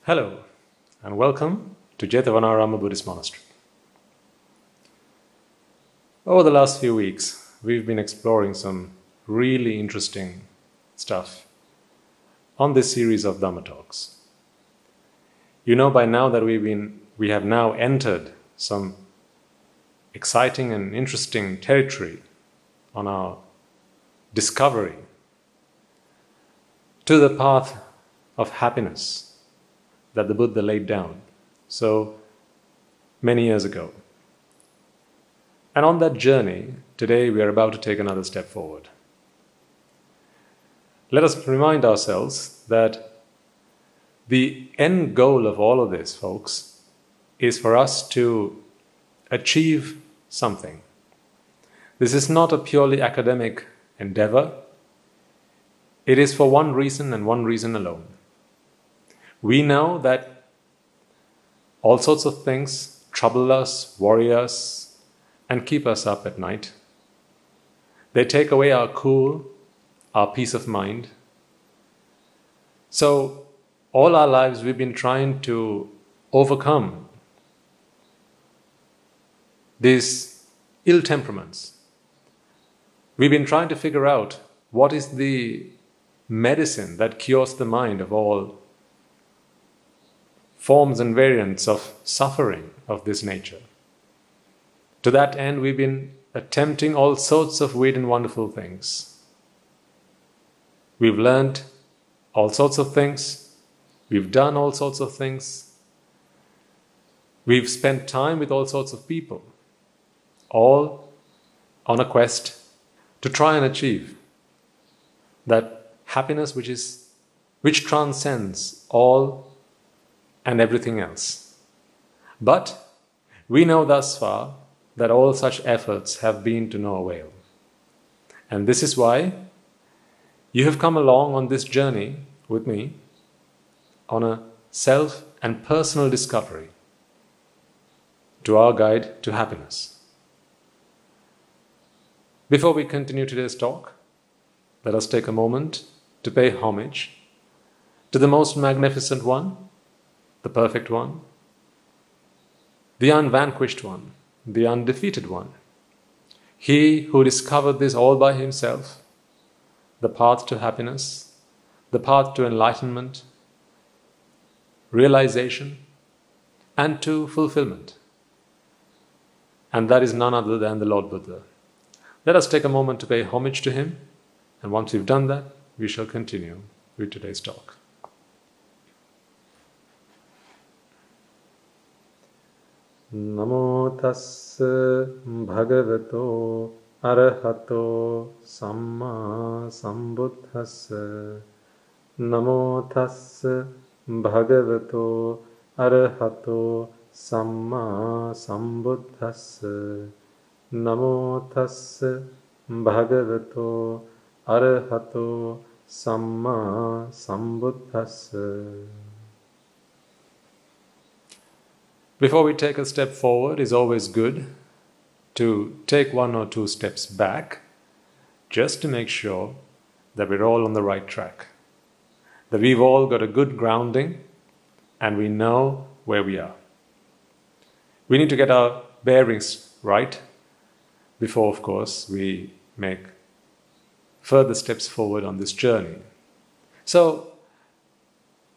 Hello and welcome to Jethavanarama Buddhist Monastery. Over the last few weeks, we've been exploring some really interesting stuff on this series of Dhamma talks. You know by now that we have now entered some exciting and interesting territory on our discovery to the path of happiness that the Buddha laid down so many years ago. And on that journey, today we are about to take another step forward. Let us remind ourselves that the end goal of all of this, folks, is for us to achieve something. This is not a purely academic endeavor. It is for one reason and one reason alone. We know that all sorts of things trouble us, worry us, and keep us up at night. They take away our cool, our peace of mind. So, all our lives we've been trying to overcome these ill temperaments. We've been trying to figure out what is the medicine that cures the mind of all forms and variants of suffering of this nature. To that end, we've been attempting all sorts of weird and wonderful things. We've learned all sorts of things. We've done all sorts of things. We've spent time with all sorts of people, all on a quest to try and achieve that happiness which transcends all and everything else. But we know thus far that all such efforts have been to no avail. And this is why you have come along on this journey with me on a self and personal discovery to our guide to happiness. Before we continue today's talk, let us take a moment to pay homage to the most magnificent one, the perfect one, the unvanquished one, the undefeated one. He who discovered this all by himself, the path to happiness, the path to enlightenment, realization, and to fulfillment. And that is none other than the Lord Buddha. Let us take a moment to pay homage to him, and once we've done that, we shall continue with today's talk. Namo tassa bhagavato arahato samma sambuddhassa. Namo tassa bhagavato arahato samma sambuddhassa. Namo tassa bhagavato arahato samma sambuddhassa. Before we take a step forward, it's always good to take one or two steps back just to make sure that we're all on the right track, that we've all got a good grounding and we know where we are. We need to get our bearings right before, of course, we make further steps forward on this journey. So,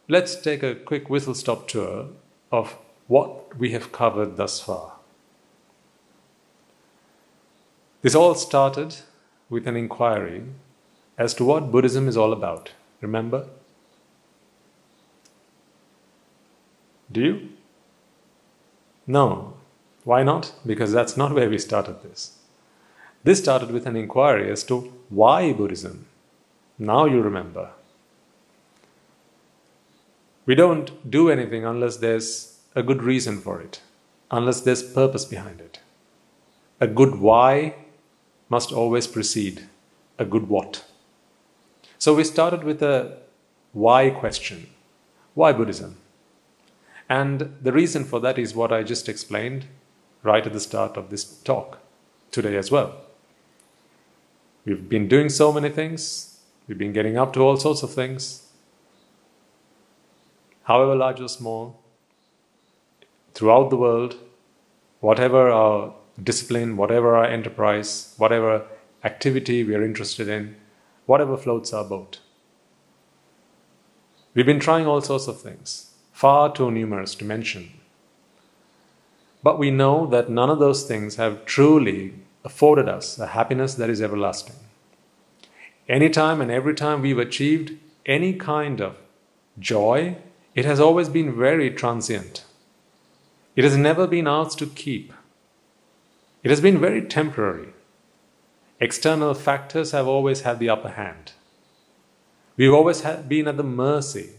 let's take a quick whistle-stop tour of what we have covered thus far. This all started with an inquiry as to what Buddhism is all about. Remember? Do you? No. Why not? Because that's not where we started this. This started with an inquiry as to why Buddhism. Now you remember. We don't do anything unless there's a good reason for it, unless there's purpose behind it. A good why must always precede a good what. So we started with a why question. Why Buddhism? And the reason for that is what I just explained right at the start of this talk, today as well. We've been doing so many things, we've been getting up to all sorts of things, however large or small, throughout the world, whatever our discipline, whatever our enterprise, whatever activity we are interested in, whatever floats our boat. We've been trying all sorts of things, far too numerous to mention. But we know that none of those things have truly afforded us a happiness that is everlasting. Anytime and every time we've achieved any kind of joy, it has always been very transient. It has never been ours to keep. It has been very temporary. External factors have always had the upper hand. We've always been at the mercy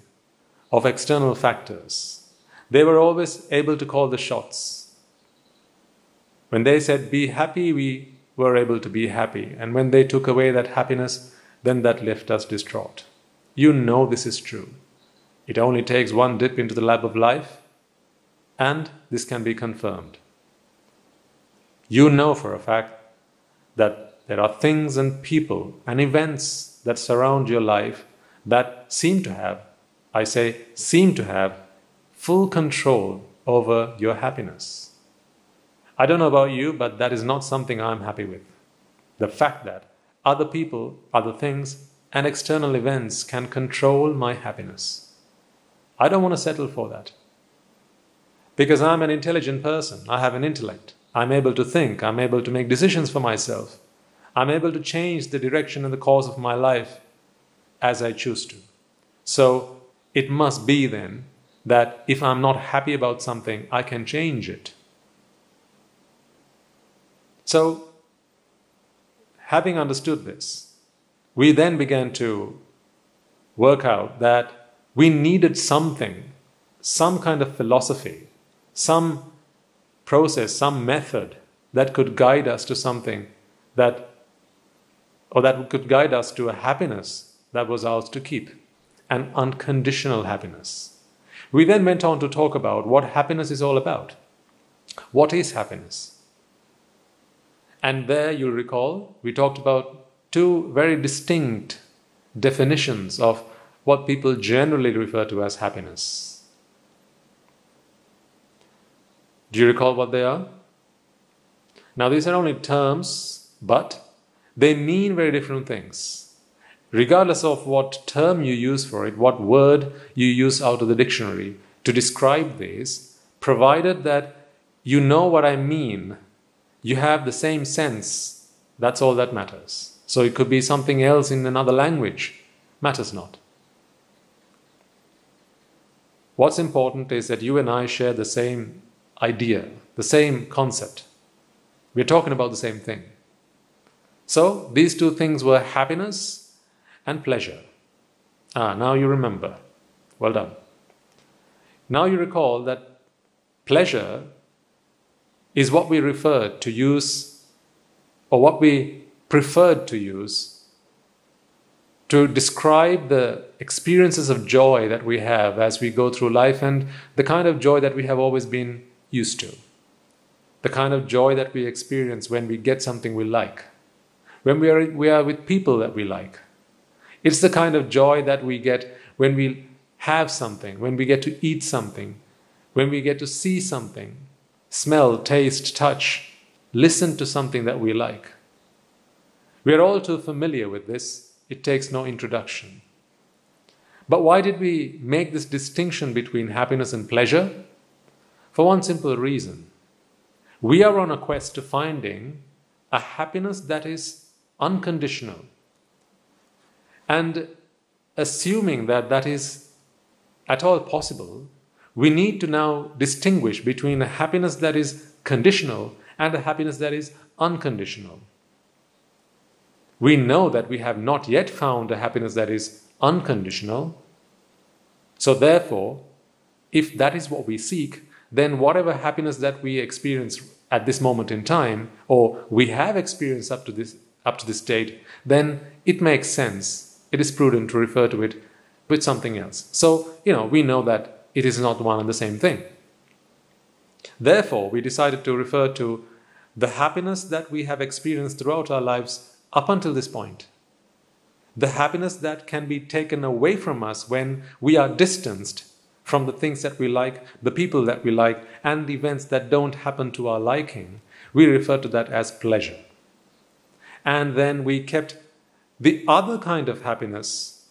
of external factors. They were always able to call the shots. When they said, be happy, we were able to be happy. And when they took away that happiness, then that left us distraught. You know this is true. It only takes one dip into the lap of life, and this can be confirmed. You know for a fact that there are things and people and events that surround your life that seem to have, I say seem to have, full control over your happiness. I don't know about you, but that is not something I'm happy with. The fact that other people, other things, and external events can control my happiness. I don't want to settle for that. Because I'm an intelligent person, I have an intellect. I'm able to think, I'm able to make decisions for myself. I'm able to change the direction and the course of my life as I choose to. So it must be then that if I'm not happy about something, I can change it. So, having understood this, we then began to work out that we needed something, some kind of philosophy, some process, some method that could guide us to something that could guide us to a happiness that was ours to keep, an unconditional happiness. We then went on to talk about what happiness is all about. What is happiness? And there, you'll recall, we talked about two very distinct definitions of what people generally refer to as happiness. Do you recall what they are? Now, these are only terms, but they mean very different things. Regardless of what term you use for it, what word you use out of the dictionary to describe these, provided that you know what I mean, you have the same sense, that's all that matters. So it could be something else in another language, matters not. What's important is that you and I share the same idea, the same concept. We're talking about the same thing. So these two things were happiness and pleasure. Now you remember. Well done. Now you recall that pleasure is what we referred to use, or what we preferred to use to describe the experiences of joy that we have as we go through life, and the kind of joy that we have always been used to. The kind of joy that we experience when we get something we like, when we are with people that we like. It's the kind of joy that we get when we have something, when we get to eat something, when we get to see something, smell, taste, touch, listen to something that we like. We are all too familiar with this. It takes no introduction. But why did we make this distinction between happiness and pleasure? For one simple reason. We are on a quest to finding a happiness that is unconditional. And assuming that that is at all possible, we need to now distinguish between a happiness that is conditional and a happiness that is unconditional. We know that we have not yet found a happiness that is unconditional. So therefore, if that is what we seek, then whatever happiness that we experience at this moment in time, or we have experienced up to this date, then it makes sense. It is prudent to refer to it with something else. So, we know that it is not one and the same thing. Therefore, we decided to refer to the happiness that we have experienced throughout our lives up until this point. The happiness that can be taken away from us when we are distanced from the things that we like, the people that we like, and the events that don't happen to our liking, we refer to that as pleasure. And then we kept the other kind of happiness,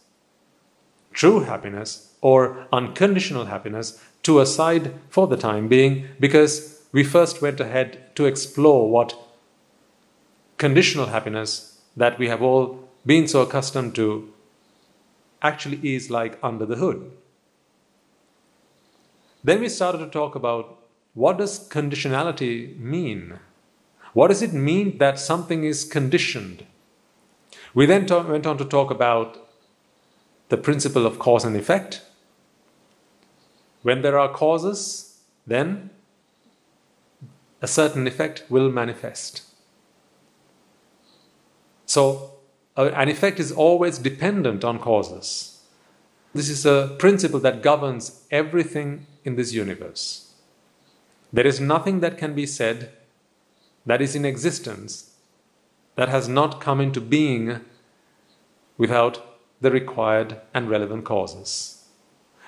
true happiness or unconditional happiness, to a side for the time being, because we first went ahead to explore what conditional happiness that we have all been so accustomed to actually is like under the hood. Then we started to talk about, what does conditionality mean? What does it mean that something is conditioned? We then went on to talk about the principle of cause and effect. When there are causes, then a certain effect will manifest. So, an effect is always dependent on causes. This is a principle that governs everything in this universe. There is nothing that can be said that is in existence that has not come into being without the required and relevant causes.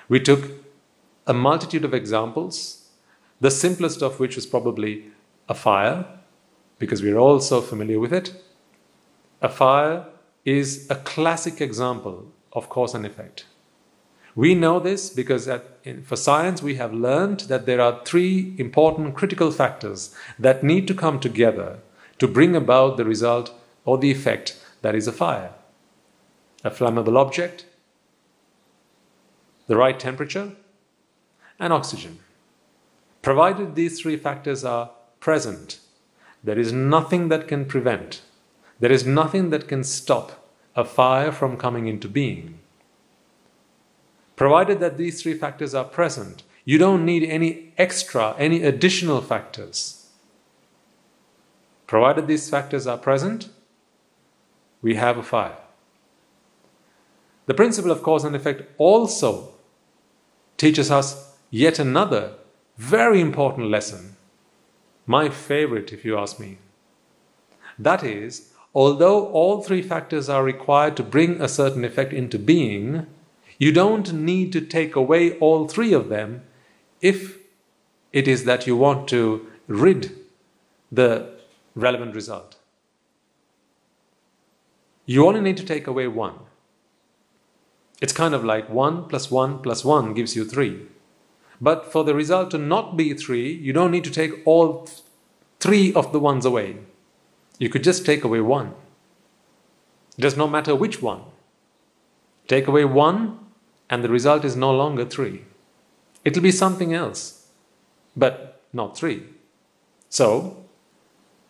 We took a multitude of examples, the simplest of which was probably a fire, because we are all so familiar with it. A fire is a classic example of cause and effect. We know this because for science we have learned that there are three important critical factors that need to come together to bring about the result or the effect that is a fire. A flammable object, the right temperature, and oxygen. Provided these three factors are present, there is nothing that can prevent, there is nothing that can stop a fire from coming into being. Provided that these three factors are present, you don't need any additional factors. Provided these factors are present, we have a fire. The principle of cause and effect also teaches us yet another very important lesson. My favorite, if you ask me. That is, although all three factors are required to bring a certain effect into being, you don't need to take away all three of them if it is that you want to rid the relevant result. You only need to take away one. It's kind of like 1 + 1 + 1 gives you 3. But for the result to not be 3, you don't need to take all 3 of the ones away. You could just take away 1. It does not matter which one. Take away 1 and the result is no longer 3. It'll be something else, but not 3. So,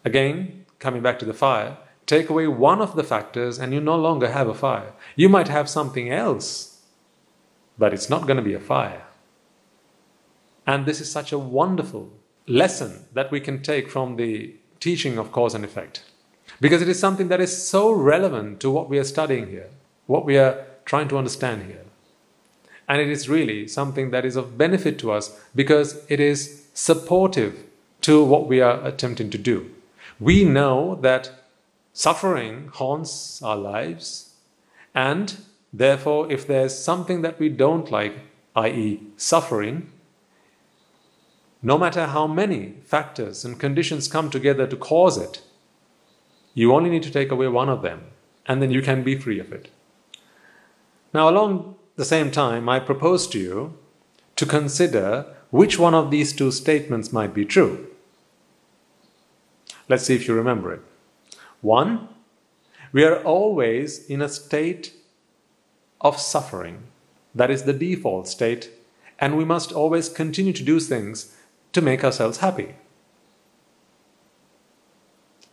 again, coming back to the fire, take away one of the factors and you no longer have a fire. You might have something else, but it's not going to be a fire. And this is such a wonderful lesson that we can take from the teaching of cause and effect. Because it is something that is so relevant to what we are studying here, what we are trying to understand here. And it is really something that is of benefit to us because it is supportive to what we are attempting to do. We know that suffering haunts our lives, and therefore if there's something that we don't like, i.e. suffering, no matter how many factors and conditions come together to cause it, you only need to take away one of them, and then you can be free of it. Now, along the same time, I propose to you to consider which one of these two statements might be true. Let's see if you remember it. 1, we are always in a state of suffering. That is the default state, and we must always continue to do things to make ourselves happy.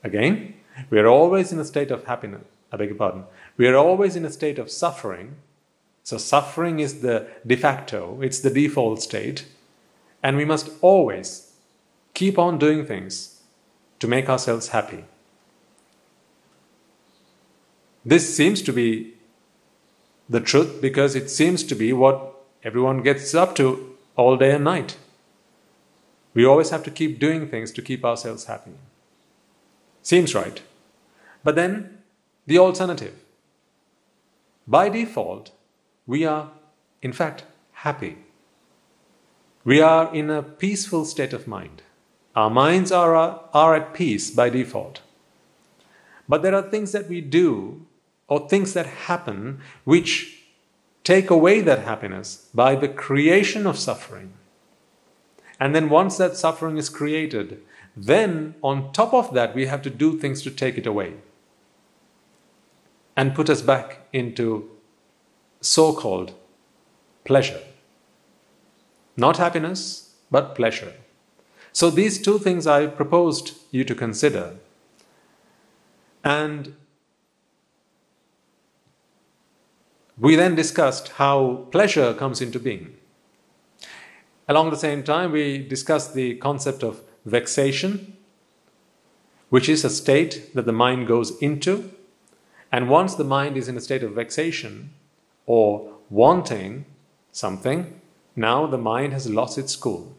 Again, we are always in a state of happiness. We are always in a state of suffering. So suffering is the de facto, it's the default state, and we must always keep on doing things to make ourselves happy. This seems to be the truth because it seems to be what everyone gets up to all day and night. We always have to keep doing things to keep ourselves happy. Seems right. But then, the alternative. By default, we are, in fact, happy. We are in a peaceful state of mind. Our minds are at peace by default. But there are things that we do or things that happen which take away that happiness by the creation of suffering. And then once that suffering is created, then on top of that we have to do things to take it away and put us back into so-called pleasure. Not happiness, but pleasure. So these two things I proposed you to consider. And we then discussed how pleasure comes into being. Along the same time, we discussed the concept of vexation, which is a state that the mind goes into. And once the mind is in a state of vexation or wanting something, now the mind has lost its cool.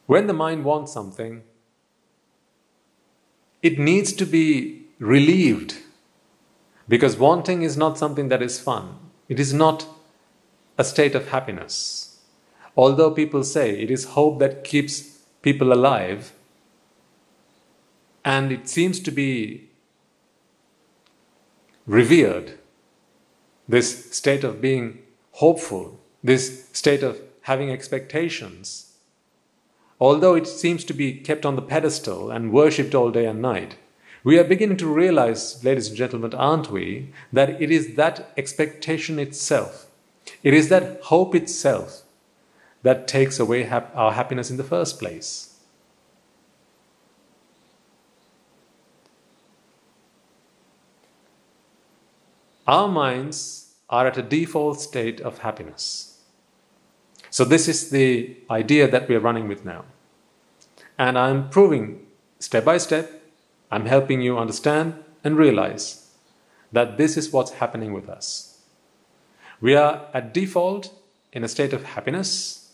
When the mind wants something, it needs to be relieved, because wanting is not something that is fun. It is not a state of happiness. Although people say it is hope that keeps people alive, and it seems to be revered, this state of being hopeful, this state of having expectations. Although it seems to be kept on the pedestal and worshipped all day and night, we are beginning to realize, ladies and gentlemen, aren't we, that it is that expectation itself, it is that hope itself that takes away our happiness in the first place. Our minds are at a default state of happiness. So this is the idea that we are running with now. And I'm proving step by step, I'm helping you understand and realize that this is what's happening with us. We are at default in a state of happiness.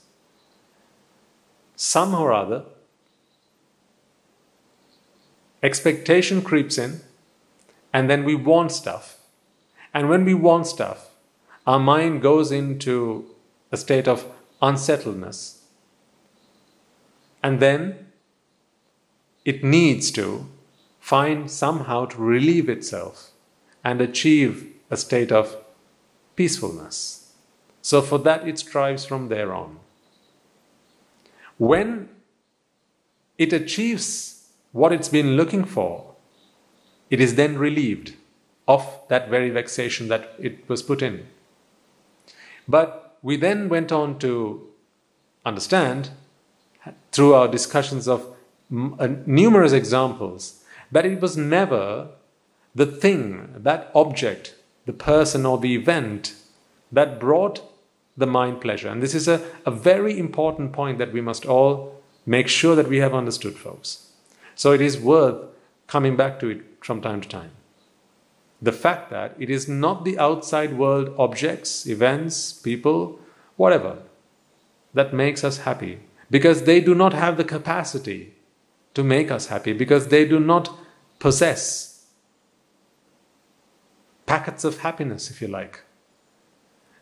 Somehow or other, expectation creeps in, and then we want stuff. And when we want stuff, our mind goes into a state of unsettledness. And then it needs to find somehow to relieve itself and achieve a state of peacefulness. So for that it strives from there on. When it achieves what it's been looking for, it is then relieved of that very vexation that it was put in. But we then went on to understand, through our discussions of numerous examples, that it was never the thing, that object, the person or the event that brought the mind pleasure. And this is a very important point that we must all make sure that we have understood, folks. So it is worth coming back to it from time to time. The fact that it is not the outside world objects, events, people, whatever, that makes us happy. Because they do not have the capacity to make us happy. Because they do not possess packets of happiness, if you like.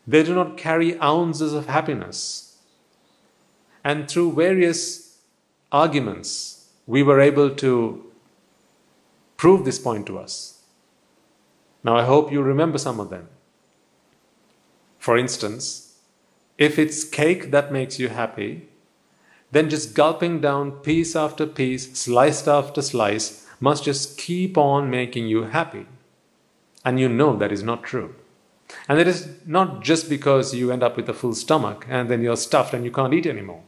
They do not carry ounces of happiness. And through various arguments, we were able to prove this point to us. Now I hope you remember some of them. For instance, if it's cake that makes you happy, then just gulping down piece after piece, slice after slice, must just keep on making you happy. And you know that is not true. And it is not just because you end up with a full stomach and then you're stuffed and you can't eat anymore.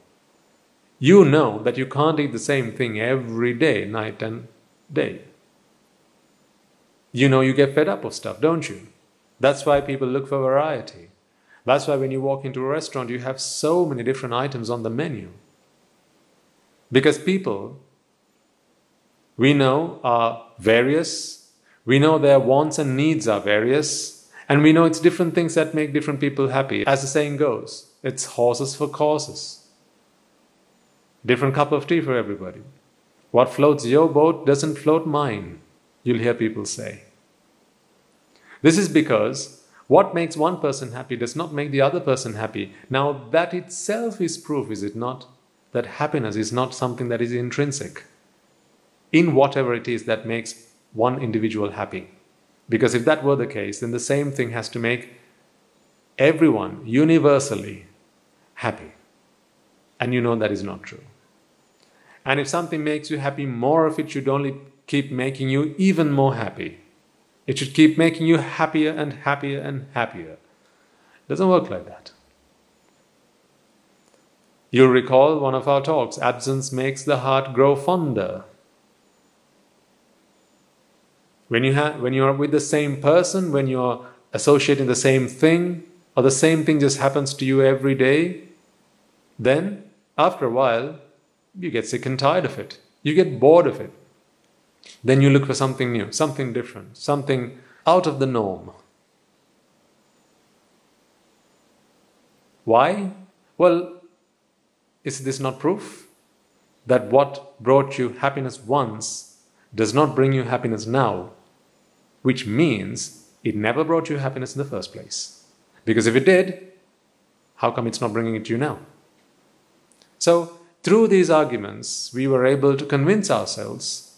You know that you can't eat the same thing every day, night and day. You know you get fed up of stuff, don't you? That's why people look for variety. That's why when you walk into a restaurant, you have so many different items on the menu. Because people, we know, are various. We know their wants and needs are various. And we know it's different things that make different people happy. As the saying goes, it's horses for courses. Different cup of tea for everybody. What floats your boat doesn't float mine, you'll hear people say. This is because What makes one person happy does not make the other person happy. Now that itself is proof, is it not? That happiness is not something that is intrinsic in whatever it is that makes one individual happy. Because if that were the case, then the same thing has to make everyone universally happy. And you know that is not true. And if something makes you happy, more of it should only keep making you even more happy. It should keep making you happier and happier and happier. It doesn't work like that. You'll recall one of our talks, absence makes the heart grow fonder. When you're with the same person, when you're associating the same thing, or the same thing just happens to you every day, then after a while, you get sick and tired of it. You get bored of it. Then you look for something new, something different, something out of the norm. Why? Well, is this not proof that what brought you happiness once does not bring you happiness now? Which means it never brought you happiness in the first place. Because if it did, how come it's not bringing it to you now? So, through these arguments, we were able to convince ourselves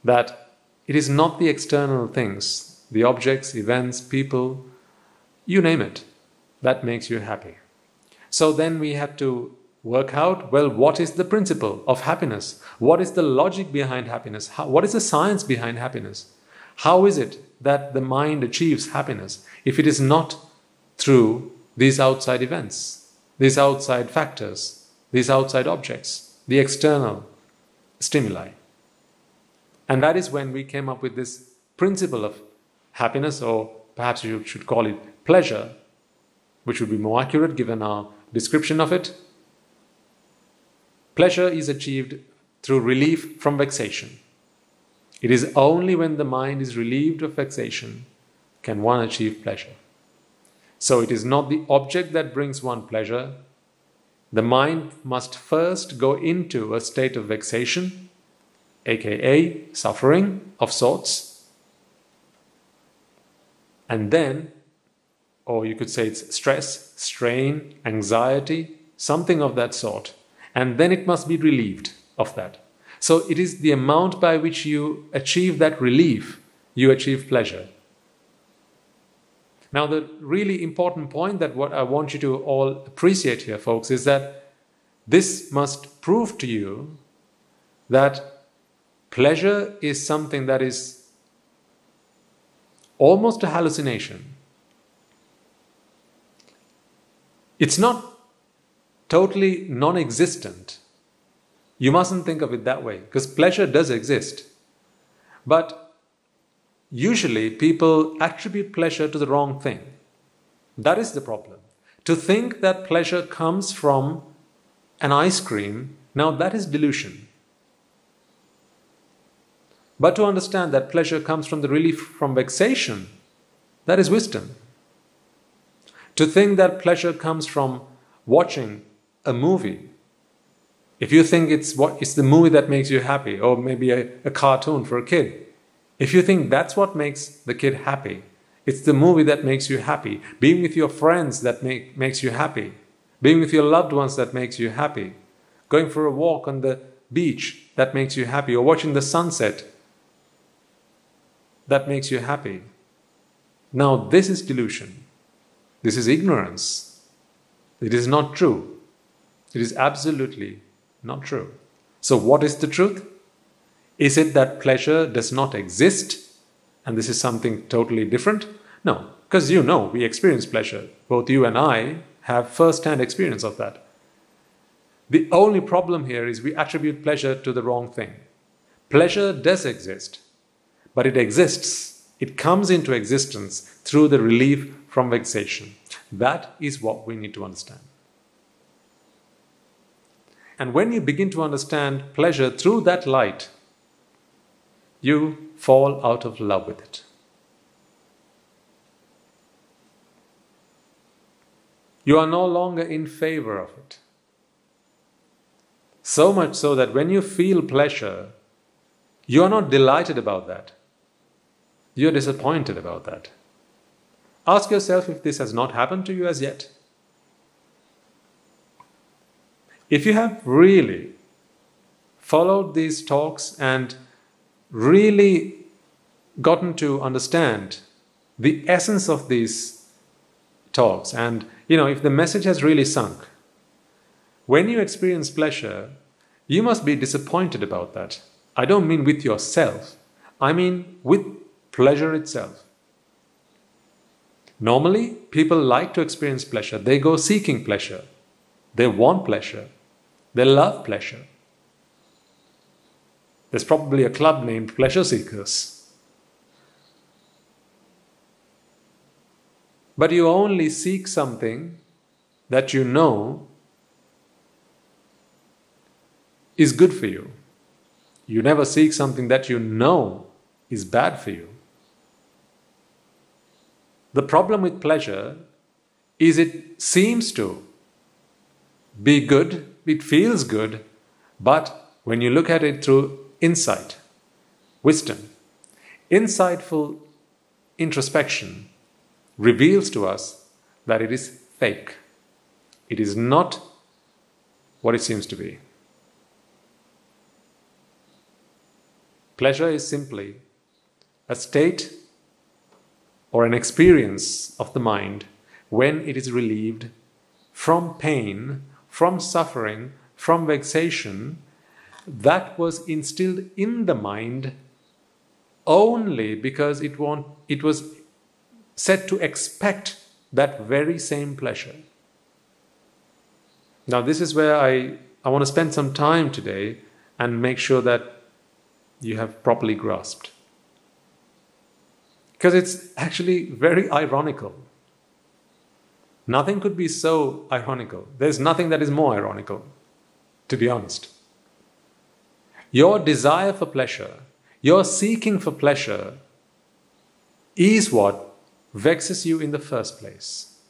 that it is not the external things, the objects, events, people, you name it, that makes you happy. So then we had to work out, well, what is the principle of happiness? What is the logic behind happiness? What is the science behind happiness? How is it that the mind achieves happiness if it is not through these outside events, these outside factors, these outside objects, the external stimuli? And that is when we came up with this principle of happiness, or perhaps you should call it pleasure, which would be more accurate given our description of it. Pleasure is achieved through relief from vexation. It is only when the mind is relieved of vexation can one achieve pleasure. So it is not the object that brings one pleasure. The mind must first go into a state of vexation, aka suffering of sorts, and then, or you could say it's stress, strain, anxiety, something of that sort, and then it must be relieved of that. So it is the amount by which you achieve that relief, you achieve pleasure. Now the really important point that what I want you to all appreciate here, folks, is that this must prove to you that pleasure is something that is almost a hallucination. It's not totally non-existent. You mustn't think of it that way, because pleasure does exist. But usually people attribute pleasure to the wrong thing. That is the problem. To think that pleasure comes from an ice cream, now that is delusion. But to understand that pleasure comes from the relief from vexation, that is wisdom. To think that pleasure comes from watching a movie, if you think it's the movie that makes you happy, or maybe a cartoon for a kid, if you think that's what makes the kid happy, it's the movie that makes you happy, being with your friends that makes you happy, being with your loved ones that makes you happy, going for a walk on the beach that makes you happy, or watching the sunset that makes you happy. Now this is delusion. This is ignorance. It is not true. It is absolutely not true. So what is the truth? Is it that pleasure does not exist and this is something totally different? No, because we experience pleasure. Both you and I have first-hand experience of that. The only problem here is we attribute pleasure to the wrong thing. Pleasure does exist, but it exists. It comes into existence through the relief from vexation. That is what we need to understand. And when you begin to understand pleasure through that light, you fall out of love with it. You are no longer in favor of it. So much so that when you feel pleasure, you are not delighted about that. You are disappointed about that. Ask yourself if this has not happened to you as yet. If you have really followed these talks and really gotten to understand the essence of these talks, and if the message has really sunk, when you experience pleasure, you must be disappointed about that. I don't mean with yourself, I mean with pleasure itself. Normally, people like to experience pleasure. They go seeking pleasure. They want pleasure. They love pleasure. There's probably a club named Pleasure Seekers. But you only seek something that you know is good for you. You never seek something that you know is bad for you. The problem with pleasure is it seems to be good, it feels good, but when you look at it through insight, wisdom, insightful introspection reveals to us that it is fake. It is not what it seems to be. Pleasure is simply a state or an experience of the mind when it is relieved from pain, from suffering, from vexation that was instilled in the mind only because it was set to expect that very same pleasure. Now this is where I want to spend some time today and make sure that you have properly grasped. Because it's actually very ironical. Nothing could be so ironical. There's nothing that is more ironical, to be honest. Your desire for pleasure, your seeking for pleasure, is what vexes you in the first place.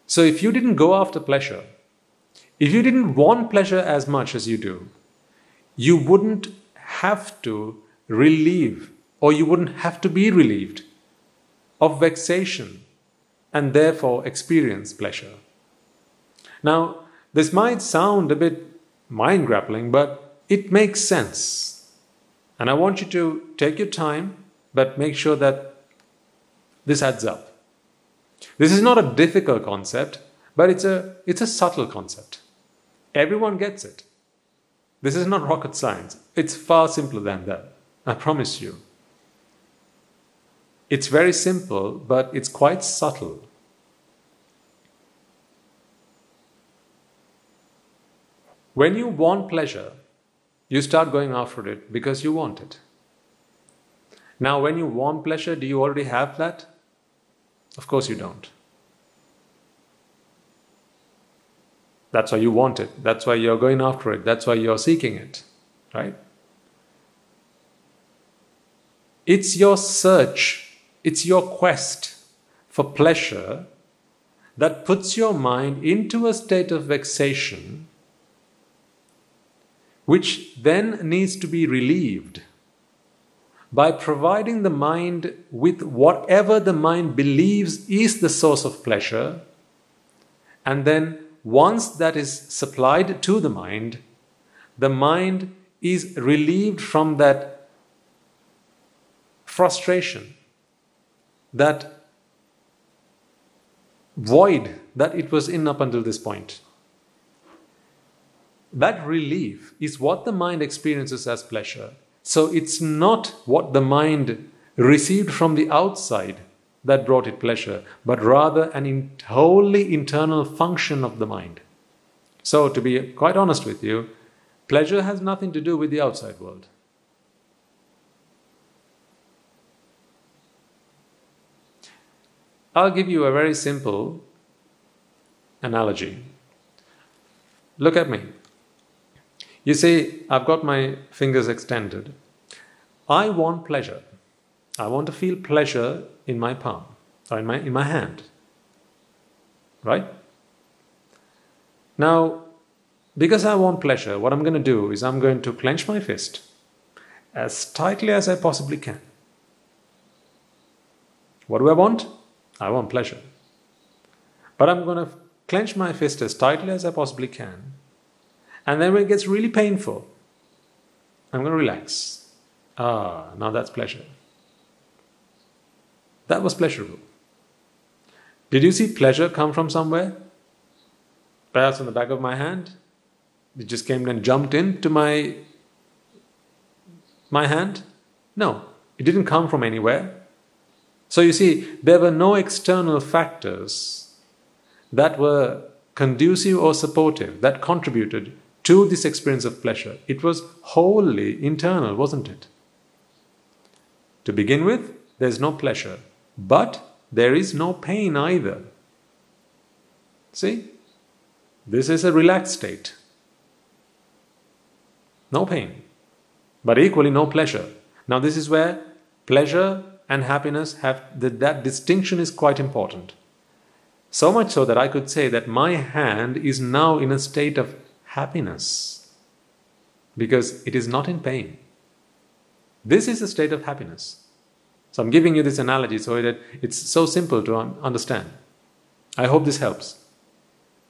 So if you didn't go after pleasure, if you didn't want pleasure as much as you do, you wouldn't have to relieve, or you wouldn't have to be relieved of vexation and therefore experience pleasure. Now, this might sound a bit mind-grappling, but it makes sense. And I want you to take your time, but make sure that this adds up. This is not a difficult concept, but it's a subtle concept. Everyone gets it. This is not rocket science. It's far simpler than that. I promise you. It's very simple, but it's quite subtle. When you want pleasure, you start going after it because you want it. Now, when you want pleasure, do you already have that? Of course you don't. That's why you want it. That's why you're going after it. That's why you're seeking it. Right? It's your search, it's your quest for pleasure that puts your mind into a state of vexation, which then needs to be relieved by providing the mind with whatever the mind believes is the source of pleasure, and then once that is supplied to the mind is relieved from that frustration, that void that it was in up until this point. That relief is what the mind experiences as pleasure. So it's not what the mind received from the outside that brought it pleasure, but rather an wholly internal function of the mind. So to be quite honest with you, pleasure has nothing to do with the outside world. I'll give you a very simple analogy. Look at me. You see, I've got my fingers extended. I want pleasure. I want to feel pleasure in my palm or in my hand. Right? Now, because I want pleasure, what I'm going to do is I'm going to clench my fist as tightly as I possibly can. What do I want? I want pleasure. But I'm going to clench my fist as tightly as I possibly can. And then when it gets really painful, I'm going to relax. Now that's pleasure. That was pleasurable. Did you see pleasure come from somewhere? Perhaps on the back of my hand? It just came and jumped into my hand? No, it didn't come from anywhere. So you see, there were no external factors that were conducive or supportive, that contributed to this experience of pleasure. It was wholly internal, wasn't it? To begin with, there's no pleasure, but there is no pain either. See? This is a relaxed state. No pain, but equally no pleasure. Now this is where pleasure and happiness have, that distinction is quite important. So much so that I could say that my hand is now in a state of happiness because it is not in pain. This is a state of happiness. So I'm giving you this analogy so that it's so simple to understand. I hope this helps.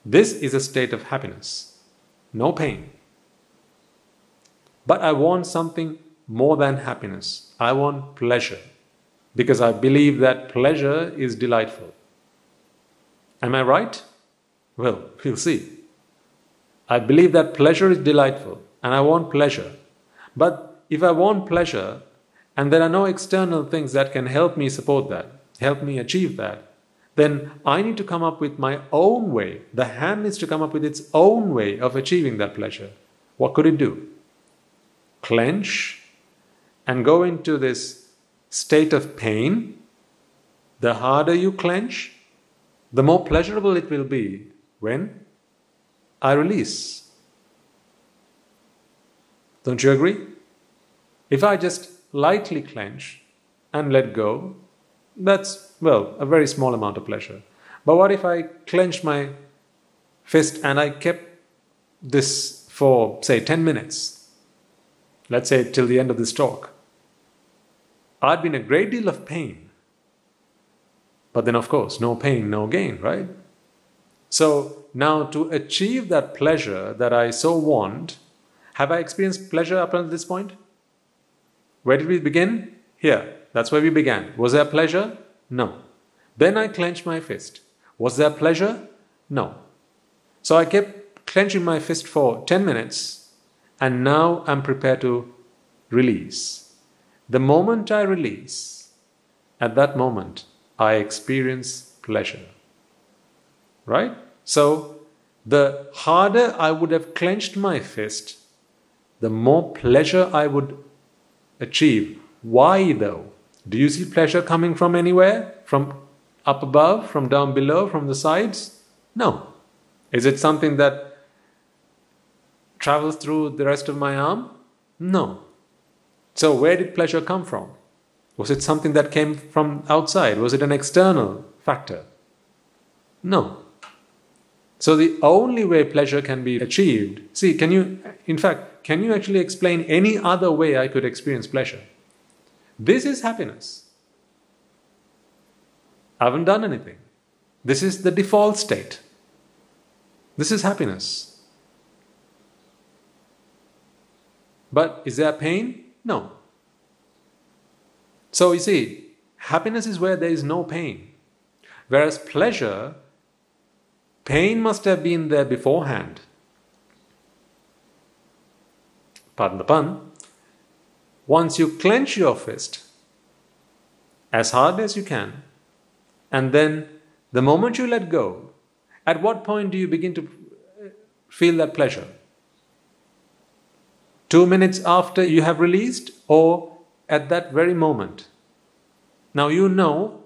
This is a state of happiness, no pain. But I want something more than happiness. I want pleasure because I believe that pleasure is delightful. Am I right? Well, we'll see. I believe that pleasure is delightful and I want pleasure. But if I want pleasure and there are no external things that can help me support that, help me achieve that, then I need to come up with my own way. The hand needs to come up with its own way of achieving that pleasure. What could it do? Clench and go into this state of pain. The harder you clench, the more pleasurable it will be when I release. Don't you agree? If I just lightly clench and let go, that's, well, a very small amount of pleasure. But what if I clench my fist and I kept this for, say, 10 minutes? Let's say till the end of this talk. I'd be in a great deal of pain. But then, of course, no pain, no gain, right? So now to achieve that pleasure that I so want, have I experienced pleasure up until this point? Where did we begin? Here. That's where we began. Was there pleasure? No. Then I clenched my fist. Was there pleasure? No. So I kept clenching my fist for 10 minutes and now I'm prepared to release. The moment I release, at that moment, I experience pleasure. Right? So, the harder I would have clenched my fist, the more pleasure I would achieve. Why though? Do you see pleasure coming from anywhere? From up above? From down below? From the sides? No. Is it something that travels through the rest of my arm? No. So where did pleasure come from? Was it something that came from outside? Was it an external factor? No. So the only way pleasure can be achieved, see, can you actually explain any other way I could experience pleasure? This is happiness. I haven't done anything. This is the default state. This is happiness. But is there pain? No. So you see, happiness is where there is no pain. Whereas pleasure, pain must have been there beforehand. Pardon the pun. Once you clench your fist as hard as you can, and then the moment you let go, at what point do you begin to feel that pleasure? 2 minutes after you have released, or at that very moment? Now you know,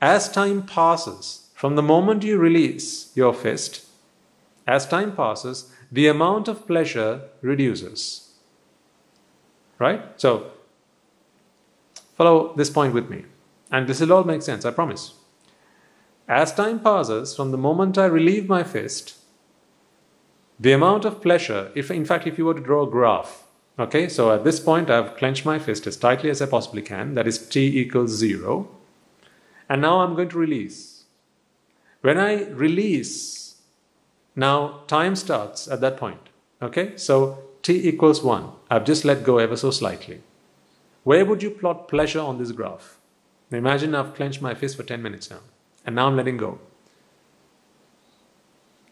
as time passes, from the moment you release your fist, as time passes, the amount of pleasure reduces. Right? So, follow this point with me. And this will all make sense, I promise. As time passes, from the moment I relieve my fist, the amount of pleasure, if you were to draw a graph, okay, so at this point I've clenched my fist as tightly as I possibly can, that is t equals 0. And now I'm going to release. When I release, now time starts at that point. Okay? So t equals 1. I've just let go ever so slightly. Where would you plot pleasure on this graph? Now imagine I've clenched my fist for 10 minutes now. And now I'm letting go.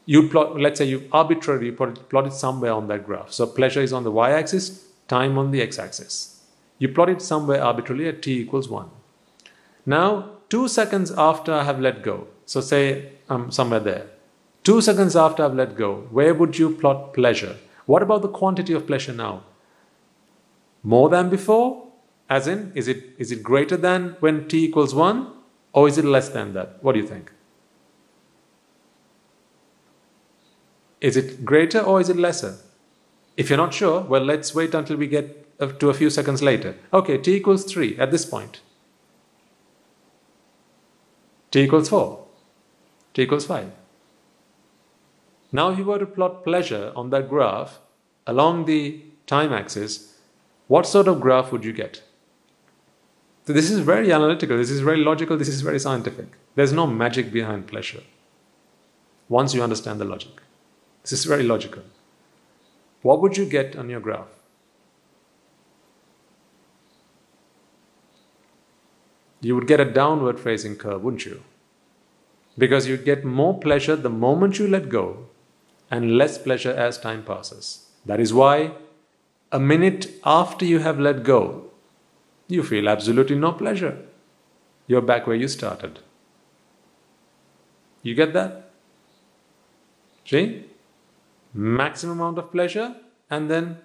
You plot, let's say you arbitrarily plot it somewhere on that graph. So pleasure is on the y-axis, time on the x-axis. You plot it somewhere arbitrarily at t equals 1. Now, 2 seconds after I have let go, so say I'm somewhere there. 2 seconds after I've let go, where would you plot pleasure? What about the quantity of pleasure now? More than before? As in, is it greater than when t equals 1? Or is it less than that? What do you think? Is it greater or is it lesser? If you're not sure, well, let's wait until we get to a few seconds later. Okay, t equals 3 at this point. T equals 4. T equals 5. Now if you were to plot pleasure on that graph along the time axis, what sort of graph would you get? So this is very analytical, this is very logical, this is very scientific. There's no magic behind pleasure once you understand the logic. This is very logical. What would you get on your graph? You would get a downward facing curve, wouldn't you? Because you'd get more pleasure the moment you let go and less pleasure as time passes. That is why a minute after you have let go, you feel absolutely no pleasure. You're back where you started. You get that? See? Maximum amount of pleasure, and then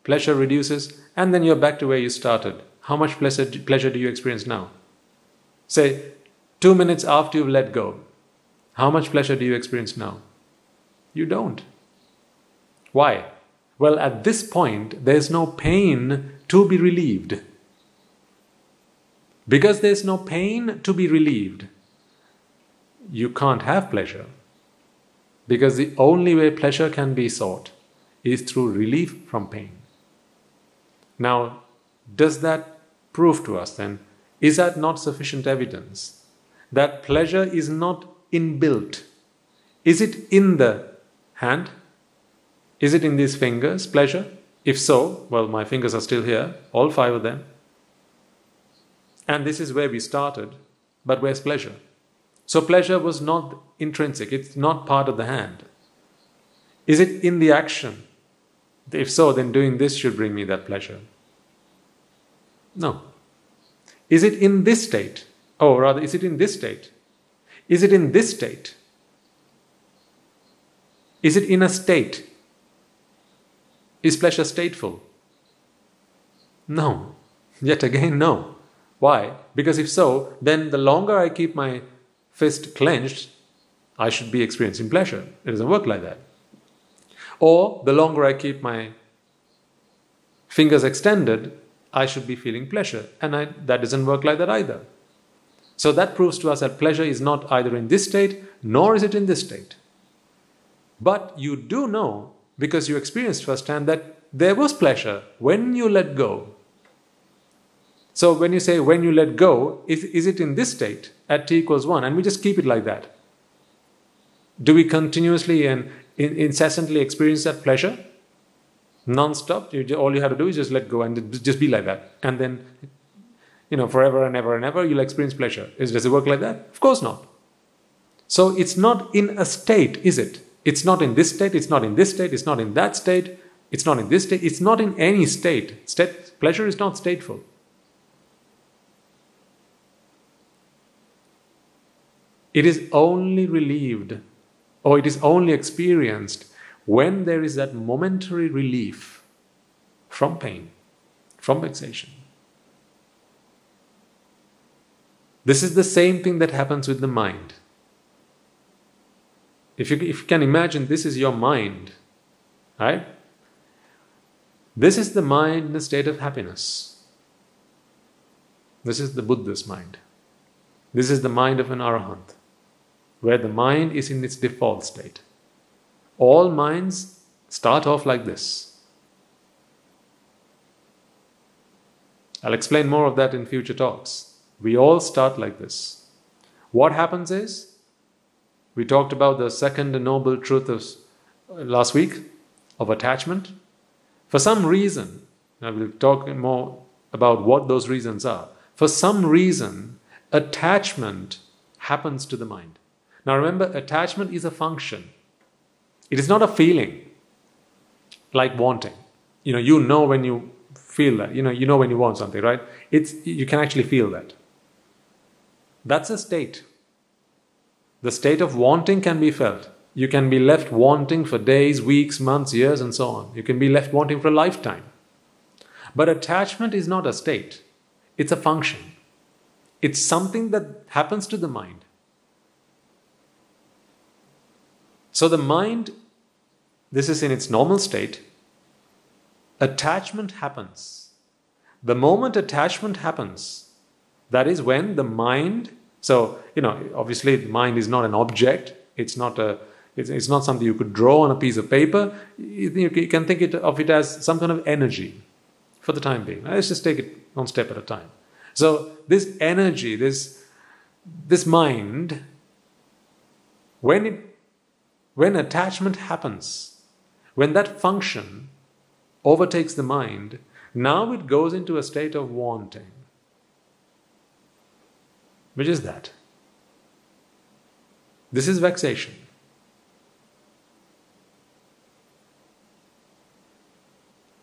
pleasure reduces, and then you're back to where you started. How much pleasure do you experience now? Say, 2 minutes after you've let go, how much pleasure do you experience now? You don't. Why? Well, at this point, there's no pain to be relieved. Because there's no pain to be relieved, you can't have pleasure. Because the only way pleasure can be sought is through relief from pain. Now, does that prove to us then, is that not sufficient evidence that pleasure is not inbuilt? Is it in the hand? Is it in these fingers, pleasure? If so, well, my fingers are still here, all 5 of them. And this is where we started, but where's pleasure? So pleasure was not intrinsic, it's not part of the hand. Is it in the action? If so, then doing this should bring me that pleasure. No. Is it in this state? Oh, rather, is it in this state? Is it in this state? Is it in a state? Is pleasure stateful? No. Yet again, no. Why? Because if so, then the longer I keep my fist clenched, I should be experiencing pleasure. It doesn't work like that. Or the longer I keep my fingers extended, I should be feeling pleasure. And that doesn't work like that either. So that proves to us that pleasure is not either in this state, nor is it in this state. But you do know, because you experienced firsthand, that there was pleasure when you let go. So when you say when you let go, is it in this state at t equals 1? And we just keep it like that. Do we continuously and incessantly experience that pleasure? Non-stop? All you have to do is just let go and just be like that. And then, forever and ever and ever, you'll experience pleasure. Does it work like that? Of course not. So it's not in a state, is it? It's not in this state, it's not in this state, it's not in that state, it's not in this state, it's not in any state. Pleasure is not stateful. It is only relieved, or it is only experienced when there is that momentary relief from pain, from vexation. This is the same thing that happens with the mind. If you can imagine, this is your mind, right? This is the mind in a state of happiness. This is the Buddha's mind. This is the mind of an Arahant, where the mind is in its default state. All minds start off like this. I'll explain more of that in future talks. We all start like this. What happens is, we talked about the second noble truth of last week, of attachment. For some reason, I will talk more about what those reasons are. For some reason, attachment happens to the mind. Now remember, attachment is a function. It is not a feeling, like wanting. You know when you feel that. You know when you want something, right? You can actually feel that. That's a state. The state of wanting can be felt. You can be left wanting for days, weeks, months, years, and so on. You can be left wanting for a lifetime. But attachment is not a state. It's a function. It's something that happens to the mind. So the mind, this is in its normal state. Attachment happens. The moment attachment happens, that is when the mind, obviously the mind is not an object. It's not something you could draw on a piece of paper. You can think of it as some kind of energy for the time being. Let's just take it one step at a time. So this energy, this mind, when attachment happens, when that function overtakes the mind, now it goes into a state of wanting. Which is that? This is vexation.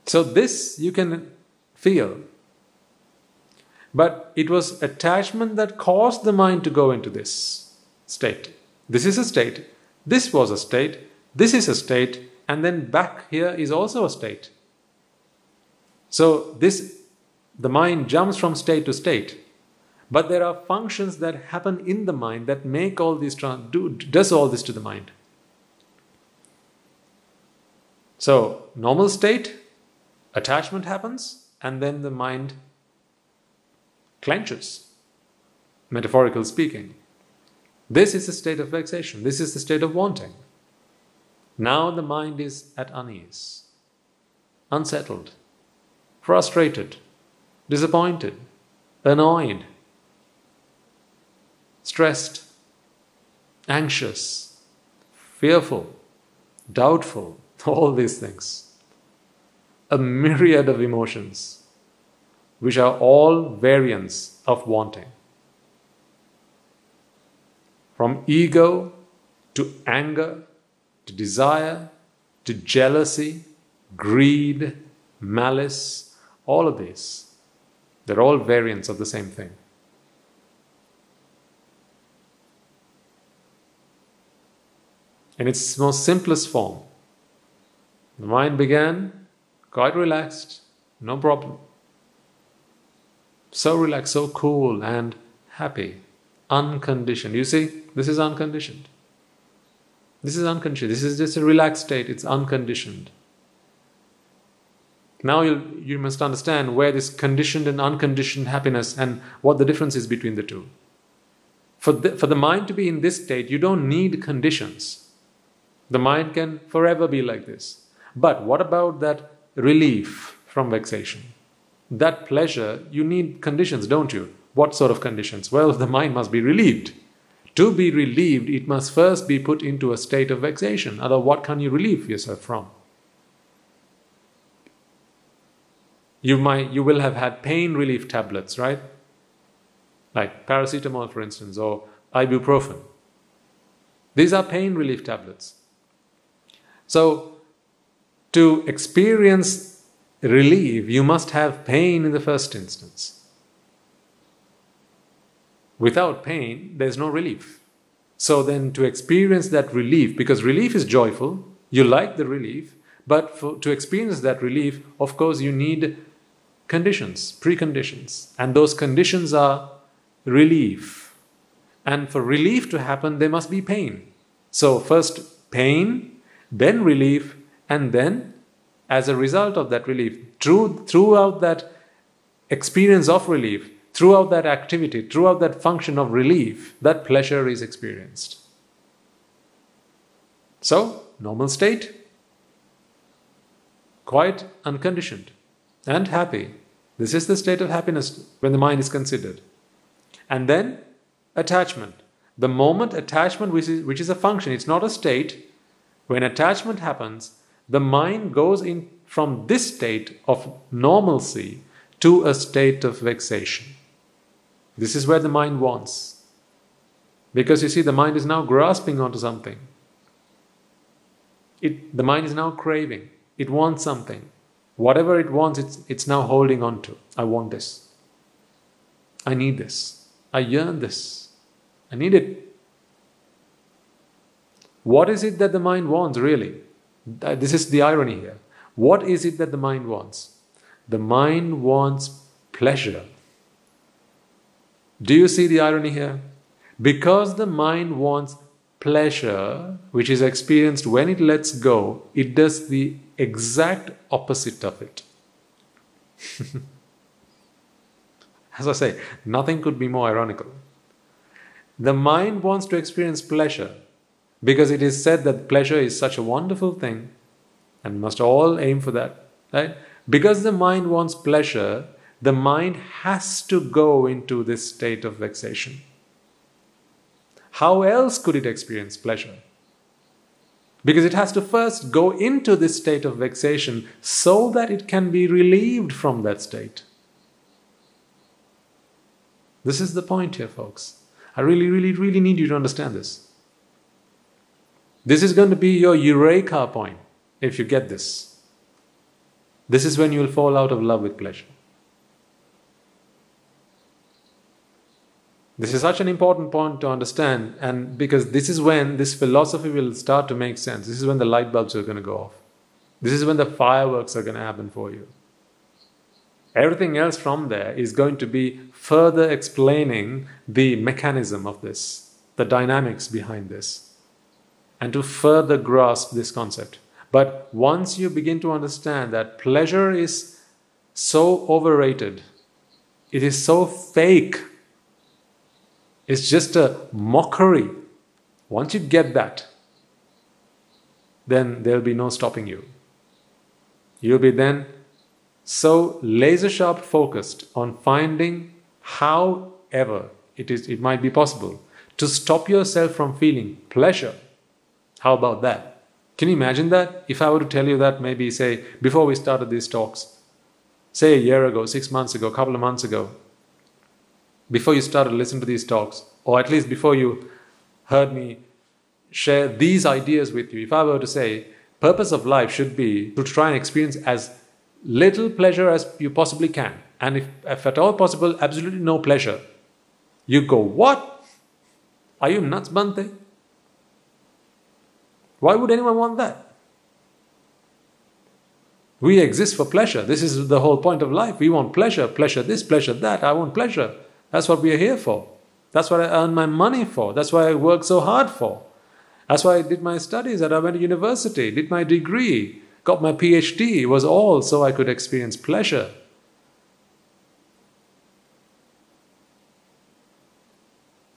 So this you can feel. But it was attachment that caused the mind to go into this state. This is a state. This was a state. This is a state. And then back here is also a state. So the mind jumps from state to state. But there are functions that happen in the mind that make all these, does all this to the mind. So, normal state, attachment happens, and then the mind clenches, metaphorical speaking. This is a state of vexation. This is the state of wanting. Now the mind is at unease, unsettled, frustrated, disappointed, annoyed, stressed, anxious, fearful, doubtful, all these things. A myriad of emotions, which are all variants of wanting. From ego to anger to desire to jealousy, greed, malice, all of these, they're all variants of the same thing. In its most simplest form, the mind began quite relaxed, no problem. So relaxed, so cool and happy, unconditioned. You see, this is unconditioned. This is unconditioned. This is just a relaxed state. It's unconditioned. Now you must understand where this conditioned and unconditioned happiness and what the difference is between the two. For the mind to be in this state, you don't need conditions. The mind can forever be like this. But what about that relief from vexation? That pleasure, you need conditions, don't you? What sort of conditions? Well, the mind must be relieved. To be relieved, it must first be put into a state of vexation. Otherwise, what can you relieve yourself from? You will have had pain relief tablets, right? Like paracetamol, for instance, or ibuprofen. These are pain relief tablets. So, to experience relief, you must have pain in the first instance. Without pain, there's no relief. So then to experience that relief, because relief is joyful, you like the relief, but to experience that relief, of course, you need conditions, preconditions. And those conditions are relief. And for relief to happen, there must be pain. So first pain, then relief, and then as a result of that relief, throughout that experience of relief, throughout that activity, throughout that function of relief, that pleasure is experienced. So, normal state, quite unconditioned and happy. This is the state of happiness when the mind is considered. And then attachment. The moment attachment, which is a function, it's not a state, when attachment happens, the mind goes in from this state of normalcy to a state of vexation. This is where the mind wants. Because you see, the mind is now grasping onto something. The mind is now craving. It wants something. Whatever it wants, it's now holding on to. I want this. I need this. I yearn this. I need it. What is it that the mind wants, really? This is the irony here. What is it that the mind wants? The mind wants pleasure. Do you see the irony here? Because the mind wants pleasure, which is experienced when it lets go, it does the exact opposite of it. As I say, nothing could be more ironical. The mind wants to experience pleasure because it is said that pleasure is such a wonderful thing and must all aim for that, right? Because the mind wants pleasure, the mind has to go into this state of vexation. How else could it experience pleasure? Because it has to first go into this state of vexation so that it can be relieved from that state. This is the point here, folks. I really need you to understand this. This is going to be your Eureka Point if you get this. This is when you will fall out of love with pleasure. This is such an important point to understand, and because this is when this philosophy will start to make sense. This is when the light bulbs are going to go off. This is when the fireworks are going to happen for you. Everything else from there is going to be further explaining the mechanism of this, the dynamics behind this, and to further grasp this concept. But once you begin to understand that pleasure is so overrated, it is so fake, it's just a mockery. Once you get that, then there'll be no stopping you. You'll be then so laser-sharp focused on finding however it might be possible to stop yourself from feeling pleasure. How about that? Can you imagine that? If I were to tell you that maybe, say, before we started these talks, say a year ago, 6 months ago, a couple of months ago, before you started listening to these talks, or at least before you heard me share these ideas with you, if I were to say, purpose of life should be to try and experience as little pleasure as you possibly can, and if at all possible, absolutely no pleasure, you go, what? Are you nuts, Bhante? Why would anyone want that? We exist for pleasure. This is the whole point of life. We want pleasure, pleasure this, pleasure that. I want pleasure. That's what we are here for. That's what I earn my money for. That's why I work so hard for. That's why I did my studies, that I went to university, did my degree, got my PhD. It was all so I could experience pleasure.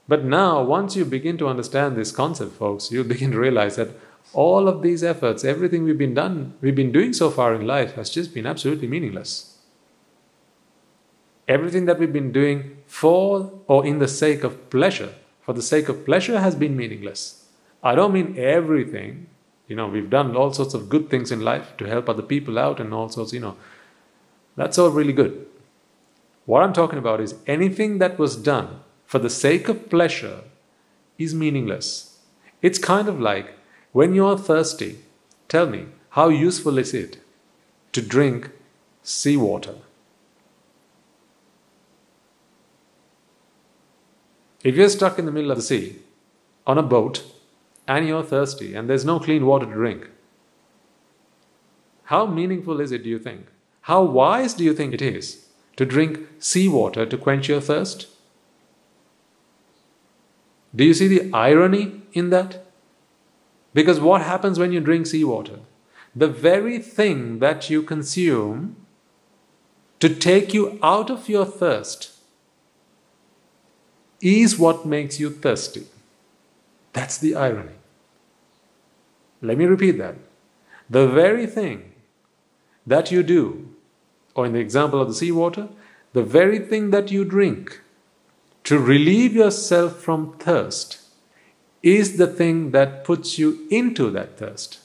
But now, once you begin to understand this concept, folks, you begin to realize that all of these efforts, everything we've been doing so far in life has just been absolutely meaningless. Everything that we've been doing for or in the sake of pleasure, for the sake of pleasure, has been meaningless. I don't mean everything. We've done all sorts of good things in life to help other people out and all sorts, that's all really good. What I'm talking about is anything that was done for the sake of pleasure is meaningless. It's kind of like when you're thirsty, tell me, how useful is it to drink seawater? If you're stuck in the middle of the sea, on a boat, and you're thirsty, and there's no clean water to drink, how meaningful is it, do you think? How wise do you think it is to drink seawater to quench your thirst? Do you see the irony in that? Because what happens when you drink seawater? The very thing that you consume to take you out of your thirst is what makes you thirsty. That's the irony. Let me repeat that. The very thing that you do, or in the example of the seawater, the very thing that you drink to relieve yourself from thirst is the thing that puts you into that thirst,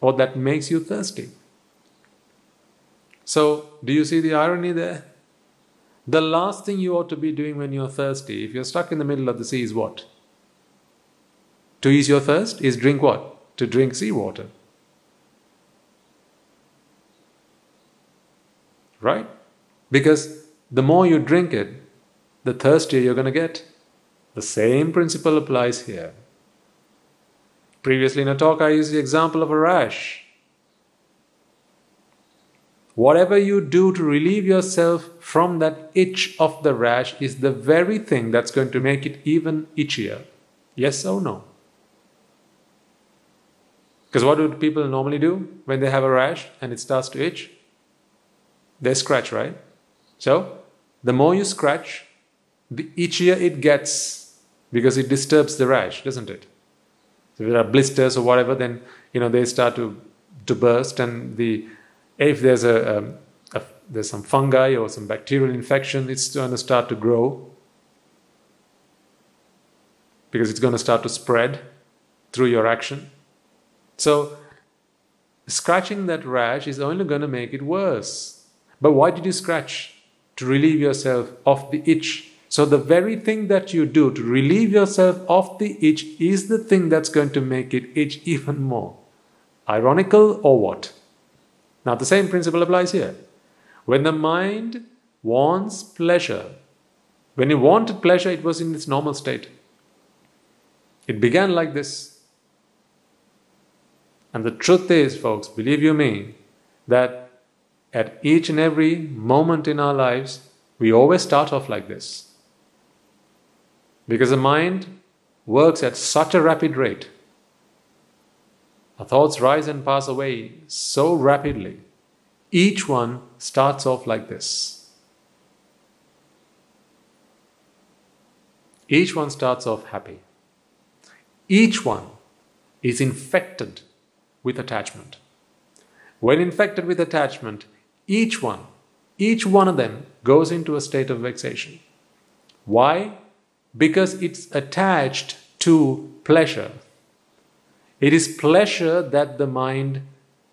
or that makes you thirsty. So, do you see the irony there? The last thing you ought to be doing when you're thirsty, if you're stuck in the middle of the sea, is what? To ease your thirst is drink what? To drink seawater. Right? Because the more you drink it, the thirstier you're going to get. The same principle applies here. Previously in a talk, I used the example of a rash. Whatever you do to relieve yourself from that itch of the rash is the very thing that's going to make it even itchier. Yes or no? Because what do people normally do when they have a rash and it starts to itch? They scratch, right? So, the more you scratch, the itchier it gets, because it disturbs the rash, doesn't it? So if there are blisters or whatever, then they start to burst, and if there's there's some fungi or some bacterial infection, it's going to start to grow, because it's going to start to spread through your action. So scratching that rash is only going to make it worse. But why did you scratch? To relieve yourself of the itch. So the very thing that you do to relieve yourself of the itch is the thing that's going to make it itch even more. Ironical or what? Now the same principle applies here. When the mind wants pleasure, when it wanted pleasure, it was in its normal state. It began like this. And the truth is, folks, believe you me, that at each and every moment in our lives, we always start off like this. Because the mind works at such a rapid rate. Our thoughts rise and pass away so rapidly. Each one starts off like this. Each one starts off happy. Each one is infected with attachment. When infected with attachment, each one of them goes into a state of vexation. Why? Because it's attached to pleasure. It is pleasure that the mind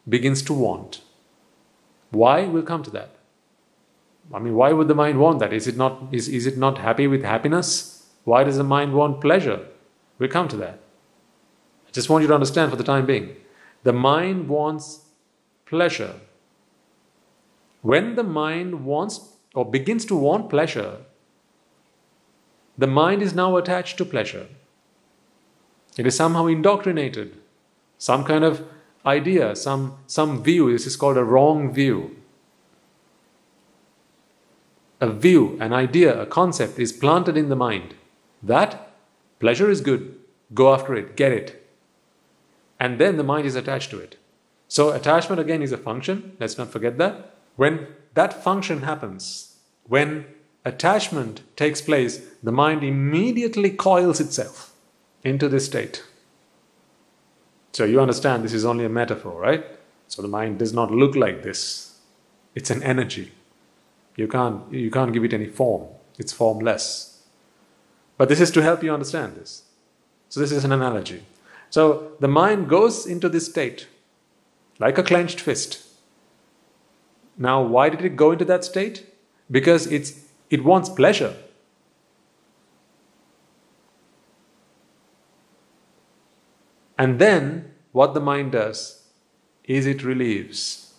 begins to want. Why? We'll come to that. I mean, why would the mind want that? Is it not happy with happiness? Why does the mind want pleasure? We'll come to that. I just want you to understand for the time being. The mind wants pleasure. When the mind wants or begins to want pleasure, the mind is now attached to pleasure. It is somehow indoctrinated. Some kind of idea, some view. This is called a wrong view. A view, an idea, a concept is planted in the mind. That pleasure is good. Go after it. Get it. And then the mind is attached to it. So attachment again is a function. Let's not forget that. When that function happens, when attachment takes place, the mind immediately coils itself into this state. So you understand this is only a metaphor, right? So the mind does not look like this. It's an energy. You can't give it any form. It's formless. But this is to help you understand this. So this is an analogy. So the mind goes into this state, like a clenched fist. Now, why did it go into that state? Because it wants pleasure. And then, what the mind does is it relieves,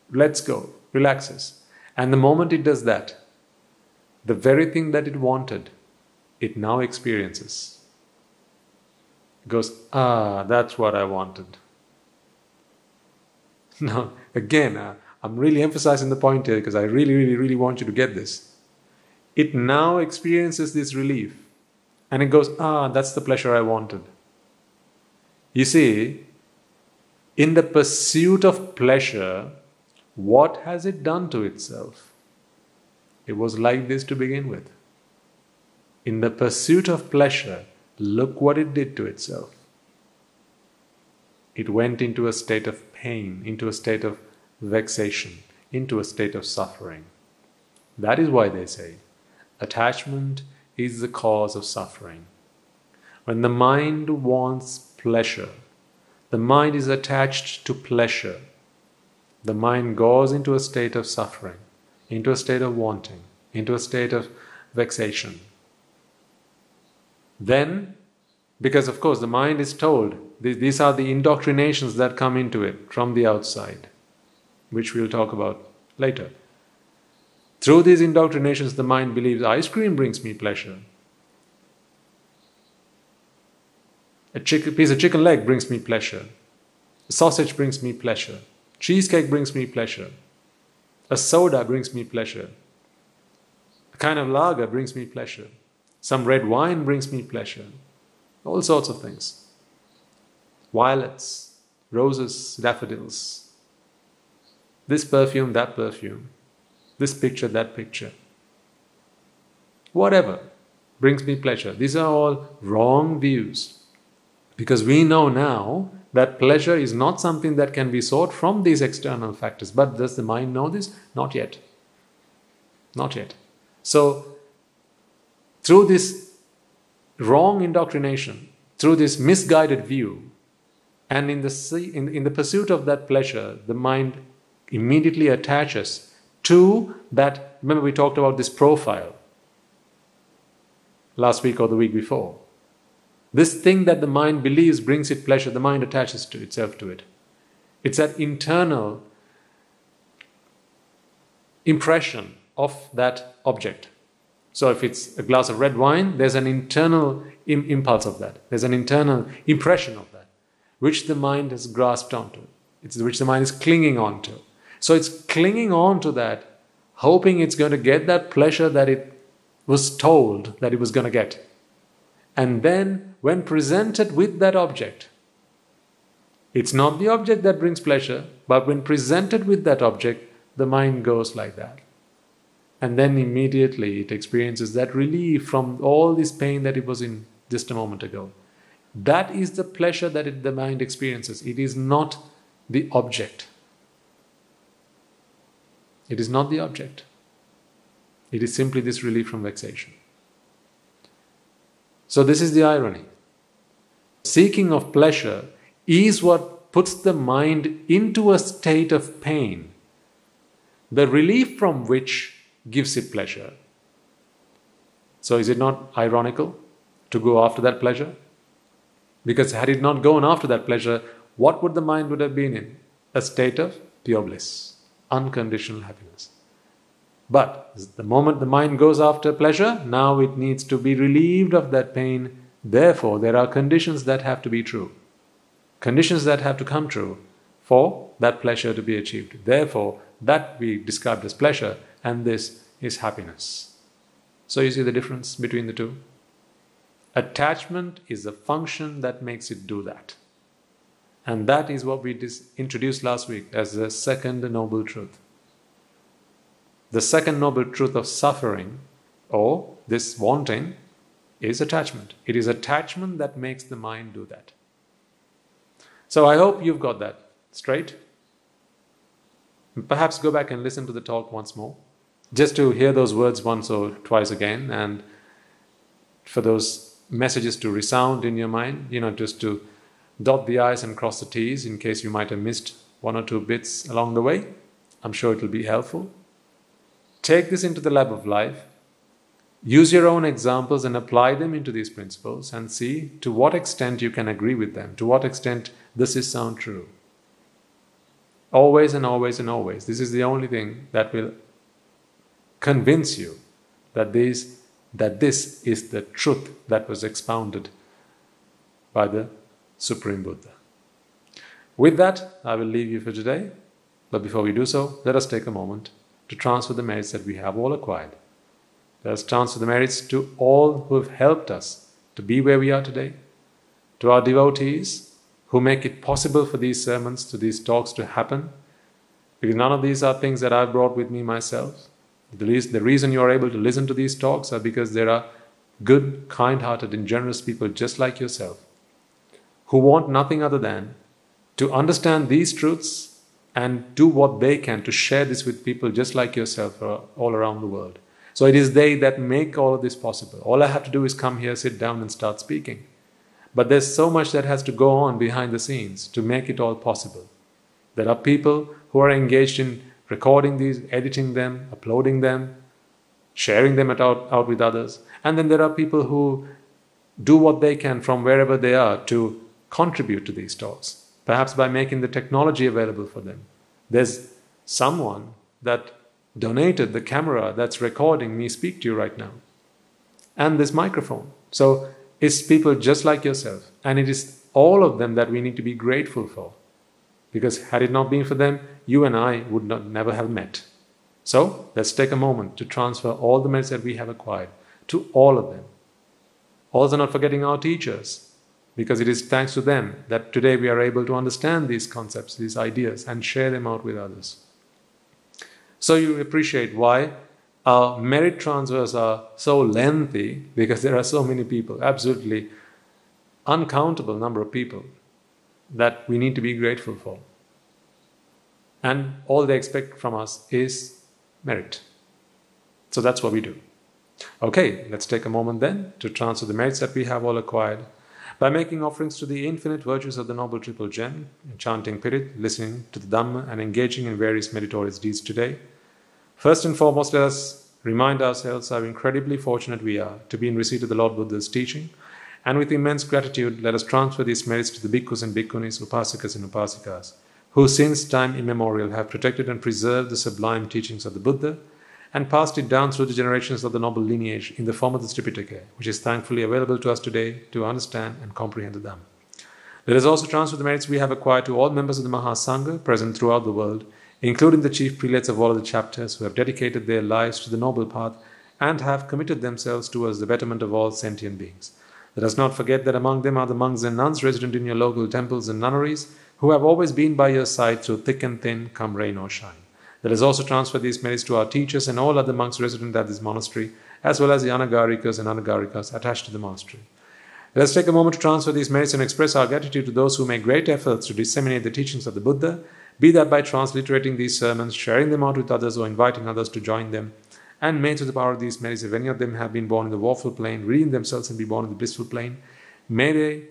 lets go, relaxes. And the moment it does that, the very thing that it wanted, it now experiences. It goes, that's what I wanted. Now, again, I'm really emphasizing the point here because I really, really, really want you to get this. It now experiences this relief. And it goes, that's the pleasure I wanted. You see, in the pursuit of pleasure, what has it done to itself? It was like this to begin with. In the pursuit of pleasure, look what it did to itself. It went into a state of pain, into a state of vexation, into a state of suffering. That is why they say attachment is the cause of suffering. When the mind wants pleasure, the mind is attached to pleasure, the mind goes into a state of suffering, into a state of wanting, into a state of vexation. Then, because of course the mind is told, these are the indoctrinations that come into it from the outside, which we'll talk about later. Through these indoctrinations, the mind believes ice cream brings me pleasure. A piece of chicken leg brings me pleasure. A sausage brings me pleasure. Cheesecake brings me pleasure. A soda brings me pleasure. A kind of lager brings me pleasure. Some red wine brings me pleasure. All sorts of things. Violets, roses, daffodils. This perfume, that perfume. This picture, that picture. Whatever brings me pleasure. These are all wrong views. Because we know now that pleasure is not something that can be sought from these external factors. But does the mind know this? Not yet. Not yet. So, through this wrong indoctrination, through this misguided view, and in the pursuit of that pleasure, the mind immediately attaches to that. Remember we talked about this profile last week or the week before. This thing that the mind believes brings it pleasure, the mind attaches to itself to it. It's that internal impression of that object. So if it's a glass of red wine, there's an internal impulse of that. There's an internal impression of that, which the mind has grasped onto, which the mind is clinging onto. So it's clinging on to that, hoping it's going to get that pleasure that it was told that it was going to get. And then, when presented with that object, it's not the object that brings pleasure, but when presented with that object, the mind goes like that. And then immediately it experiences that relief from all this pain that it was in just a moment ago. That is the pleasure that the mind experiences. It is not the object. It is not the object. It is simply this relief from vexation. So this is the irony. Seeking of pleasure is what puts the mind into a state of pain, the relief from which gives it pleasure. So is it not ironical to go after that pleasure? Because had it not gone after that pleasure, what would the mind would have been in? A state of pure bliss, unconditional happiness. But the moment the mind goes after pleasure, now it needs to be relieved of that pain. Therefore, there are conditions that have to be true. Conditions that have to come true for that pleasure to be achieved. Therefore, that we described as pleasure, and this is happiness. So you see the difference between the two? Attachment is a function that makes it do that. And that is what we introduced last week as the second noble truth. The second noble truth of suffering, or this wanting, is attachment. It is attachment that makes the mind do that. So I hope you've got that straight. Perhaps go back and listen to the talk once more, just to hear those words once or twice again, and for those messages to resound in your mind, just to dot the I's and cross the T's in case you might have missed one or two bits along the way. I'm sure it will be helpful. Take this into the lab of life. Use your own examples and apply them into these principles and see to what extent you can agree with them, to what extent this is sound true. Always and always and always. This is the only thing that will convince you that this is the truth that was expounded by the Supreme Buddha. With that, I will leave you for today. But before we do so, let us take a moment to transfer the merits that we have all acquired. Let us transfer the merits to all who have helped us to be where we are today, to our devotees who make it possible for these sermons, to these talks to happen, because none of these are things that I've brought with me myself. The reason you are able to listen to these talks are because there are good, kind-hearted and generous people just like yourself who want nothing other than to understand these truths and do what they can to share this with people just like yourself all around the world. So it is they that make all of this possible. All I have to do is come here, sit down and start speaking. But there's so much that has to go on behind the scenes to make it all possible. There are people who are engaged in recording these, editing them, uploading them, sharing them out with others. And then there are people who do what they can from wherever they are to contribute to these talks, perhaps by making the technology available for them. There's someone that donated the camera that's recording me speak to you right now, and this microphone. So it's people just like yourself, and it is all of them that we need to be grateful for, because had it not been for them, you and I would never have met. So let's take a moment to transfer all the merits that we have acquired to all of them. Also not forgetting our teachers, because it is thanks to them that today we are able to understand these concepts, these ideas, and share them out with others. So you appreciate why our merit transfers are so lengthy, because there are so many people, absolutely uncountable number of people that we need to be grateful for. And all they expect from us is merit. So that's what we do. Okay, let's take a moment then to transfer the merits that we have all acquired by making offerings to the infinite virtues of the Noble Triple Gem, chanting Pirit, listening to the Dhamma, and engaging in various meritorious deeds today. First and foremost, let us remind ourselves how incredibly fortunate we are to be in receipt of the Lord Buddha's teaching, and with immense gratitude, let us transfer these merits to the bhikkhus and bhikkhunis, upasakas and upasikas, who since time immemorial have protected and preserved the sublime teachings of the Buddha and passed it down through the generations of the noble lineage in the form of the Tripitaka, which is thankfully available to us today to understand and comprehend the Dhamma. Let us also transfer the merits we have acquired to all members of the Mahasangha present throughout the world, including the chief prelates of all of the chapters who have dedicated their lives to the noble path and have committed themselves towards the betterment of all sentient beings. Let us not forget that among them are the monks and nuns resident in your local temples and nunneries who have always been by your side through thick and thin, come rain or shine. Let us also transfer these merits to our teachers and all other monks resident at this monastery, as well as the anagarikas and anagarikas attached to the monastery. Let us take a moment to transfer these merits and express our gratitude to those who make great efforts to disseminate the teachings of the Buddha, be that by transliterating these sermons, sharing them out with others, or inviting others to join them. And may through the power of these merits, if any of them have been born in the woeful plane, redeem themselves and be born in the blissful plane, may they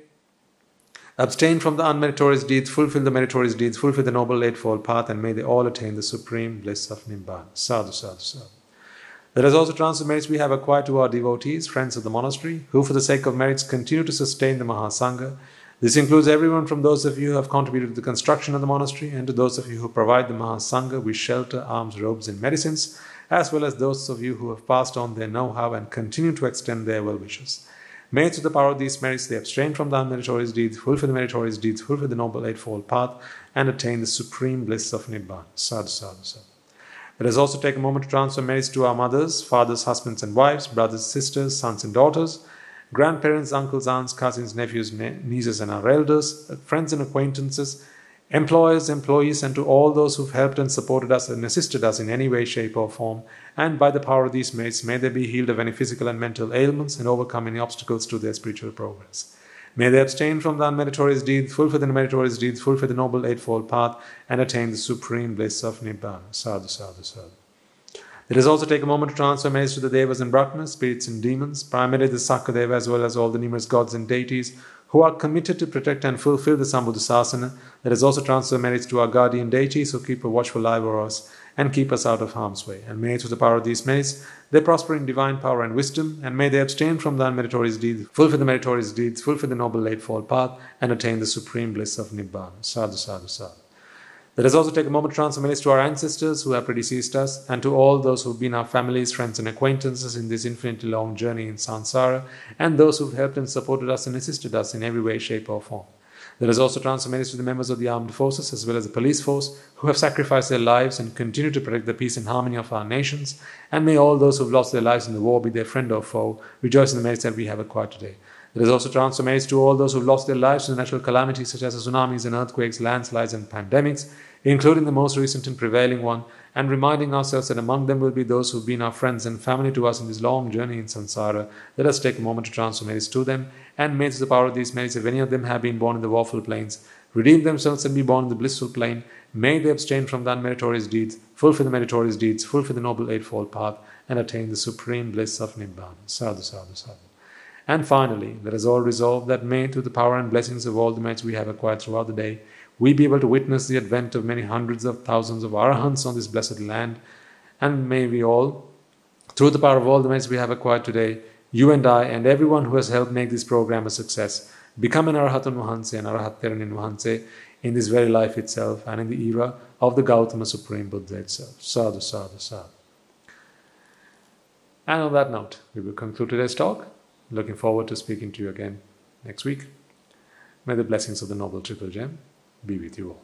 abstain from the unmeritorious deeds, fulfill the meritorious deeds, fulfill the noble eightfold path, and may they all attain the supreme bliss of Nibbana. Sadhu, sadhu, sadhu. Let us also transfer merits we have acquired to our devotees, friends of the monastery, who for the sake of merits continue to sustain the Mahasangha. This includes everyone from those of you who have contributed to the construction of the monastery and to those of you who provide the Mahasangha with shelter, alms, robes, and medicines, as well as those of you who have passed on their know-how and continue to extend their well-wishes. May through the power of these merits they abstain from the unmeritorious deeds, fulfill the meritorious deeds, fulfill the noble eightfold path, and attain the supreme bliss of Nibbana. Sadhu, sadhu, sadhu. Let us also take a moment to transfer merits to our mothers, fathers, husbands and wives, brothers, sisters, sons and daughters, grandparents, uncles, aunts, cousins, nephews, nieces and our elders, friends and acquaintances, employers, employees, and to all those who've helped and supported us and assisted us in any way, shape or form. And by the power of these merits, may they be healed of any physical and mental ailments and overcome any obstacles to their spiritual progress. May they abstain from the unmeritorious deeds, fulfill the meritorious deeds, fulfill the noble eightfold path, and attain the supreme bliss of Nibbana. Sadhu, sadhu, sadhu. Let us also take a moment to transfer merits to the Devas and Brahmanas, spirits and demons, primarily the Sakadeva as well as all the numerous gods and deities who are committed to protect and fulfill the Sambuddhasasana. Let us also transfer merits to our guardian deities who keep a watchful eye over us and keep us out of harm's way. And may through the power of these merits they prosper in divine power and wisdom, and may they abstain from the unmeritorious deeds, fulfill the meritorious deeds, fulfill the noble eightfold path, and attain the supreme bliss of Nibbana. Sadhu, sadhu, sadhu. Let us also take a moment to transfer merits to our ancestors who have predeceased us, and to all those who have been our families, friends and acquaintances in this infinitely long journey in samsara, and those who have helped and supported us and assisted us in every way, shape or form. Let us also transfer merits to the members of the armed forces as well as the police force who have sacrificed their lives and continue to protect the peace and harmony of our nations, and may all those who have lost their lives in the war, be their friend or foe, rejoice in the merits that we have acquired today. Let us also transfer merits to all those who have lost their lives to natural calamities such as tsunamis and earthquakes, landslides and pandemics, including the most recent and prevailing one, and reminding ourselves that among them will be those who have been our friends and family to us in this long journey in samsara. Let us take a moment to transfer merits to them, and may through the power of these merits, if any of them have been born in the woeful plains, redeem themselves and be born in the blissful plane, may they abstain from the unmeritorious deeds, fulfill the meritorious deeds, fulfill the noble eightfold path, and attain the supreme bliss of Nibbana. Sadhu, sadhu, sadhu. And finally, let us all resolve that may, through the power and blessings of all the merits we have acquired throughout the day, we be able to witness the advent of many hundreds of thousands of Arahants on this blessed land, and may we all, through the power of all the merits we have acquired today, you and I and everyone who has helped make this program a success, become an Arahatun Mahanse and Arahatteranin Mahanse in this very life itself and in the era of the Gautama Supreme Buddha itself. Sadhu, sadhu, sadhu. And on that note, we will conclude today's talk. Looking forward to speaking to you again next week. May the blessings of the Noble Triple Gem be with you all.